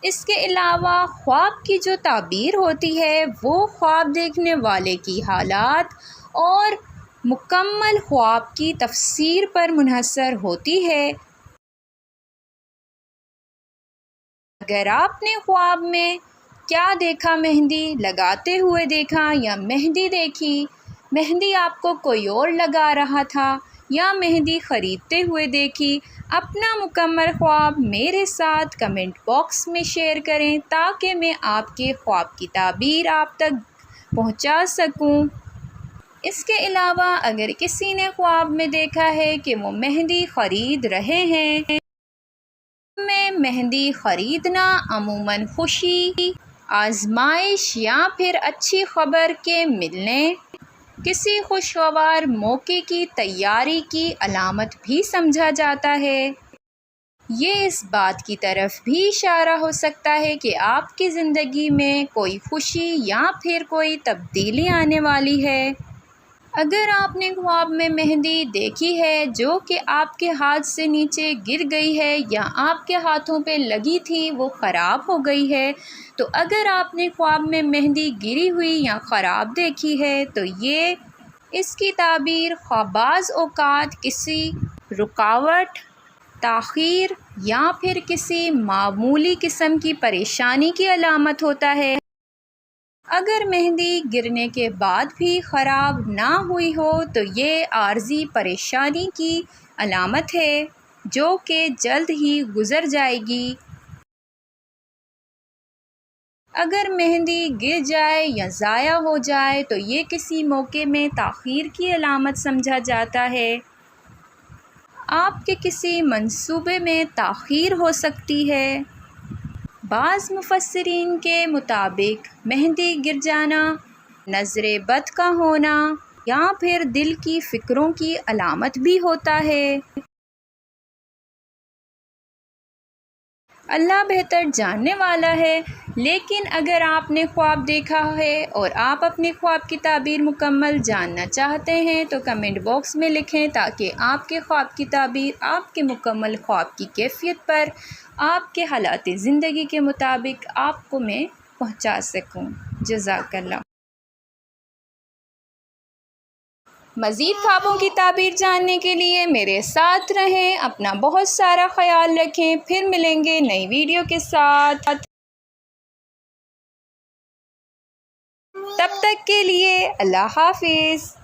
اس کے علاوہ خواب کی جو تعبیر ہوتی ہے وہ خواب دیکھنے والے کی حالات اور مکمل خواب کی تفسیر پر منحصر ہوتی ہے۔ اگر آپ نے خواب میں کیا دیکھا، مہندی لگاتے ہوئے دیکھا یا مہندی دیکھی، مہندی آپ کو کوئی اور لگا رہا تھا یا مہندی خریدتے ہوئے دیکھی، اپنا مکمل خواب میرے ساتھ کمنٹ باکس میں شیئر کریں تاکہ میں آپ کے خواب کی تعبیر آپ تک پہنچا سکوں۔ اس کے علاوہ اگر کسی نے خواب میں دیکھا ہے کہ وہ مہندی خرید رہے ہیں، میں مہندی خریدنا عموماً خوشی، آزمائش یا پھر اچھی خبر کے ملنے، کسی خوشگوار موقع کی تیاری کی علامت بھی سمجھا جاتا ہے۔ یہ اس بات کی طرف بھی اشارہ ہو سکتا ہے کہ آپ کی زندگی میں کوئی خوشی یا پھر کوئی تبدیلی آنے والی ہے۔ اگر آپ نے خواب میں مہندی دیکھی ہے جو کہ آپ کے ہاتھ سے نیچے گر گئی ہے یا آپ کے ہاتھوں پہ لگی تھی وہ خراب ہو گئی ہے، تو اگر آپ نے خواب میں مہندی گری ہوئی یا خراب دیکھی ہے تو یہ اس کی تعبیر بعض اوقات کسی رکاوٹ، تاخیر یا پھر کسی معمولی قسم کی پریشانی کی علامت ہوتا ہے۔ اگر مہندی گرنے کے بعد بھی خراب نہ ہوئی ہو تو یہ عارضی پریشانی کی علامت ہے جو کہ جلد ہی گزر جائے گی۔ اگر مہندی گر جائے یا ضائع ہو جائے تو یہ کسی موقع میں تاخیر کی علامت سمجھا جاتا ہے۔ آپ کے کسی منصوبے میں تاخیر ہو سکتی ہے۔ بعض مفسرین کے مطابق مہندی گر جانا نظر بد کا ہونا یا پھر دل کی فکروں کی علامت بھی ہوتا ہے۔ اللہ بہتر جاننے والا ہے، لیکن اگر آپ نے خواب دیکھا ہے اور آپ اپنے خواب کی تعبیر مکمل جاننا چاہتے ہیں تو کمنٹ باکس میں لکھیں تاکہ آپ کے خواب کی تعبیر آپ کے مکمل خواب کی کیفیت پر آپ کے حالات زندگی کے مطابق آپ کو میں پہنچا سکوں۔ جزاک اللہ۔ مزید خوابوں کی تعبیر جاننے کے لیے میرے ساتھ رہیں، اپنا بہت سارا خیال رکھیں، پھر ملیں گے نئی ویڈیو کے ساتھ۔ تب تک کے لیے اللہ حافظ۔